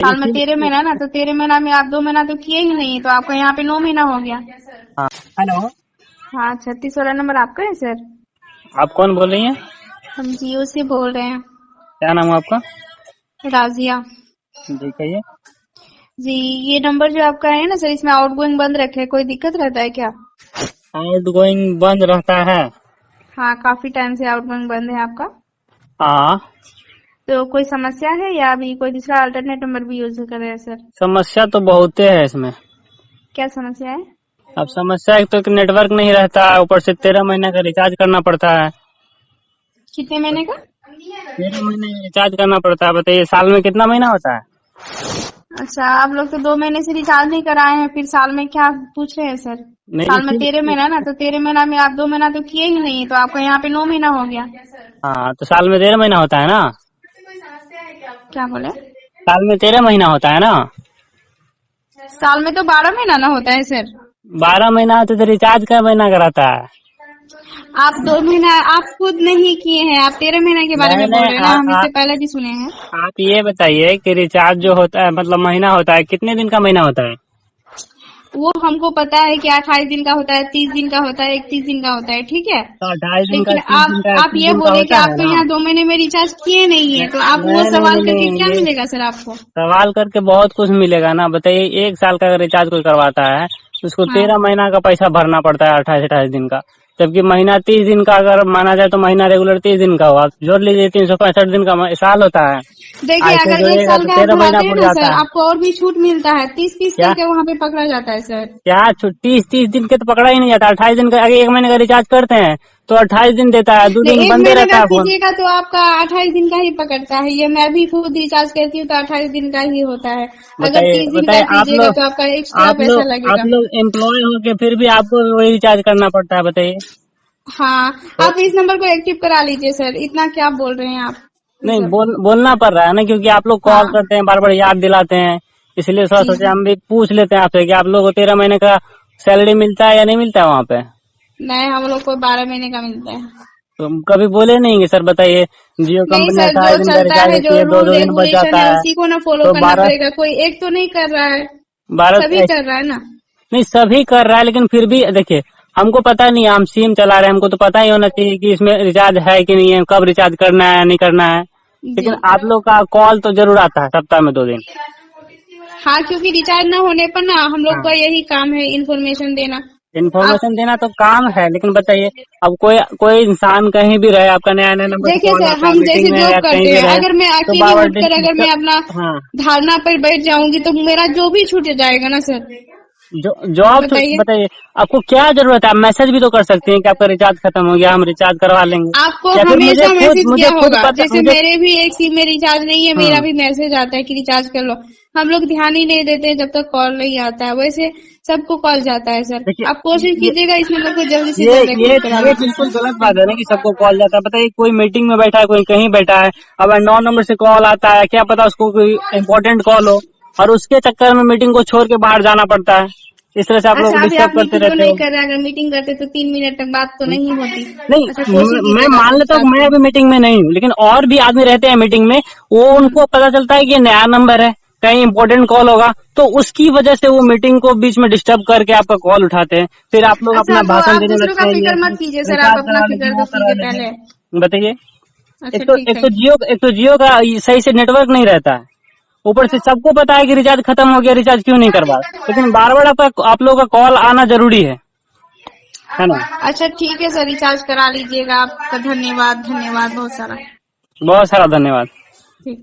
साल में 13 महीना ना, तो 13 महीना में आप 2 महीना तो किए ही नहीं, तो आपको यहाँ पे 9 महीना हो गया। हाँ हेलो, हाँ, 36 वाला नंबर आपका है सर? आप कौन बोल रही हैं? हम जियो से बोल रहे हैं। क्या नाम है आपका? राजिया जी कहिए। जी। ये नंबर जो आपका है ना सर, इसमें आउटगोइंग बंद रखे, कोई दिक्कत रहता है क्या? आउट गोइंग बंद रहता है? हाँ, काफी टाइम से आउटगोइंग बंद है आपका। हाँ, तो कोई समस्या है या अभी कोई दूसरा अल्टरनेट नंबर भी यूज कर रहे हैं सर? समस्या तो बहुत है इसमें। क्या समस्या है? अब समस्या एक तो कि नेटवर्क नहीं रहता है, ऊपर से 13 महीने का रिचार्ज करना पड़ता है। कितने महीने का? 13 महीने रिचार्ज करना पड़ता है। बताइए साल में कितना महीना होता है? अच्छा, आप लोग तो 2 महीने से रिचार्ज नहीं कराए हैं, फिर साल में क्या पूछ रहे हैं सर? नहीं साल में 13 इसी, महीना ना, तो 13 महीना में आप 2 महीना तो किए ही नहीं, तो आपको यहाँ पे 9 महीना हो गया। हाँ तो साल में 13 महीना होता है ना? क्या बोले? साल में 13 महीना होता है ना? साल में तो 12 महीना ना होता है सर। 12 महीना होता है तो रिचार्ज का महीना कराता है? आप 2 महीना आप खुद नहीं किए हैं, आप 13 महीना के बारे में बोल रहे हैं ना, हम इससे पहले भी सुने हैं। आप ये बताइए कि रिचार्ज जो होता है मतलब महीना होता है, कितने दिन का महीना होता है? वो हमको पता है कि 28 दिन का होता है, 30 दिन का होता है, 31 दिन का होता है, ठीक है। तो 28 दिन का, लेकिन 30 दिन का, आप 31 ये दिन का बोले कि होता आप है तो ना? यहाँ 2 महीने में रिचार्ज किए नहीं है, तो आप वो नहीं सवाल नहीं करके नहीं, क्या ये मिलेगा सर आपको? सवाल करके बहुत कुछ मिलेगा ना। बताइए, 1 साल का अगर रिचार्ज कोई करवाता है तो उसको हाँ, 13 महीना का पैसा भरना पड़ता है, 28 दिन का। जबकि महीना 30 दिन का अगर माना जाए तो महीना रेगुलर 30 दिन का हुआ, जोड़ लीजिए 365 दिन का साल होता है। देखिए ऐसे अगर 1 जोड़िएगा साल तो का आप 13 महीना भराते हैं पूरा ना जाता सर, है। आपको और भी छूट मिलता है, 30-30 क्या करके वहाँ पे पकड़ा जाता है सर। क्या छुट्टी? 30 दिन के तो पकड़ा ही नहीं जाता। 28 दिन का, अगर 1 महीने का रिचार्ज करते हैं तो 28 दिन देता है, 2 नहीं, दिन 1 बंदे महीने रहता का है फोन। कीजिएगा तो आपका 28 दिन का ही पकड़ता है। ये मैं भी खुद रिचार्ज करती हूँ तो 28 दिन का ही होता है। अगर बताइए 30 दिन का बताइए, कीजिएगा तो आपका एक्स्ट्रा पैसा लगेगा। आप लोग एम्प्लॉय हो के फिर भी आपको वही रिचार्ज करना पड़ता है। बताइए। हाँ, तो आप इस नंबर को एक्टिव करा लीजिए सर, इतना क्या बोल रहे हैं आप ये नहीं सब? बोलना पड़ रहा है ना, क्योंकि आप लोग कॉल हाँ करते हैं, बार बार याद दिलाते हैं, इसलिए थोड़ा जी सोचे जी। हम भी पूछ लेते हैं आपसे कि आप लोग को 13 महीने का सैलरी मिलता है या नहीं मिलता है वहाँ पे। नहीं, हम लोग को 12 महीने का मिलता है। तो कभी बोले नहीं कि सर बताइए, जियो नहीं कंपनी सर, 28 जो दिन का चलता रिचार्ज है, देती जो है, दो रूल दो दिन बच रेगुलेशन जाता है है। उसी को ना फॉलो तो करना 12 पड़ेगा। कोई एक तो नहीं कर रहा है, 12 सभी कर रहा है ना। नहीं, सभी कर रहा है, लेकिन फिर भी देखिए हमको पता नहीं है, हम सिम चला रहे हैं, हमको तो पता ही होना चाहिए कि इसमें रिचार्ज है कि नहीं है, कब रिचार्ज करना है नहीं करना है। जी। लेकिन आप लोग का कॉल तो जरूर आता है सप्ताह में 2 दिन। हाँ, क्योंकि रिचार्ज ना होने पर ना हम लोग हाँ, का यही काम है, इन्फॉर्मेशन देना। आप इन्फॉर्मेशन देना तो काम है, लेकिन बताइए अब कोई कोई इंसान कहीं भी रहे, आपका नया नया नंबर से देखिए कॉल सर, आता है, हम मीटिंग जैसे में जॉब या कहीं करते भी हैं, रहे, अगर मैं तो अकेली बाबा उठकर अगर मैं अपना हाँ, धारणा पर बैठ जाऊंगी तो मेरा जो भी छूट जाएगा ना सर। जॉब बताइए, बताइए आपको क्या जरूरत है? आप मैसेज भी तो कर सकते हैं कि आपका रिचार्ज खत्म हो गया, हम रिचार्ज करवा लेंगे। आपको या फिर हमेशा मैसेज मुझे किया खुद होगा। पता जैसे मुझे मेरे भी एक सिम में रिचार्ज नहीं है, मेरा भी मैसेज आता है कि रिचार्ज कर लो। हम लोग ध्यान ही नहीं देते जब तक कॉल नहीं आता है, वैसे सबको कॉल जाता है सर। देखिए आप कोशिश ये कीजिएगा इस नंबर को जल्दी से ये जल्द ये एक्टिव करा ये लीजिए। बिल्कुल गलत बात है ना कि सबको कॉल जाता है। बताइए, कोई मीटिंग में बैठा है, कोई कहीं बैठा है, अब 9 नंबर से कॉल आता है, क्या पता उसको कोई इम्पोर्टेंट कॉल हो, और उसके चक्कर में मीटिंग को छोड़ के बाहर जाना पड़ता है। इस तरह से आप लोग अच्छा, अभी डिस्टर्ब आप करते मीटिंग तो रहते नहीं हो। कर रहे, अगर मीटिंग करते तो 3 मिनट तक बात तो नहीं होती। नहीं, अच्छा, कोशिश मैं कीजिएगा मान लेता हूँ कि मैं आपको। अभी मीटिंग में नहीं हूँ, लेकिन और भी आदमी रहते हैं मीटिंग में, वो उनको पता चलता है कि ये नया नंबर है, कहीं इम्पोर्टेंट कॉल होगा, तो उसकी वजह से वो मीटिंग को बीच में डिस्टर्ब करके आपका कॉल उठाते हैं। फिर आप लोग अच्छा, अपना तो भाषण आप देने दूसरों लगते का हैं, ये फिक्र मत कीजिए सर, आप रिचार्ज अपना करवा फिक्र लीजिए, तो वो करवा कीजिए पहले। लीजिए। बताइए। अच्छा ठीक है। एक तो जियो का सही से नेटवर्क नहीं रहता है, ऊपर से सबको पता है कि रिचार्ज खत्म हो गया, रिचार्ज क्यों नहीं करवा, लेकिन बार बार आप लोगों का कॉल आना जरूरी है ना? अच्छा ठीक है सर, रिचार्ज करा लीजिएगा। आपका धन्यवाद, धन्यवाद बहुत सारा। बहुत सारा धन्यवाद। ठीक।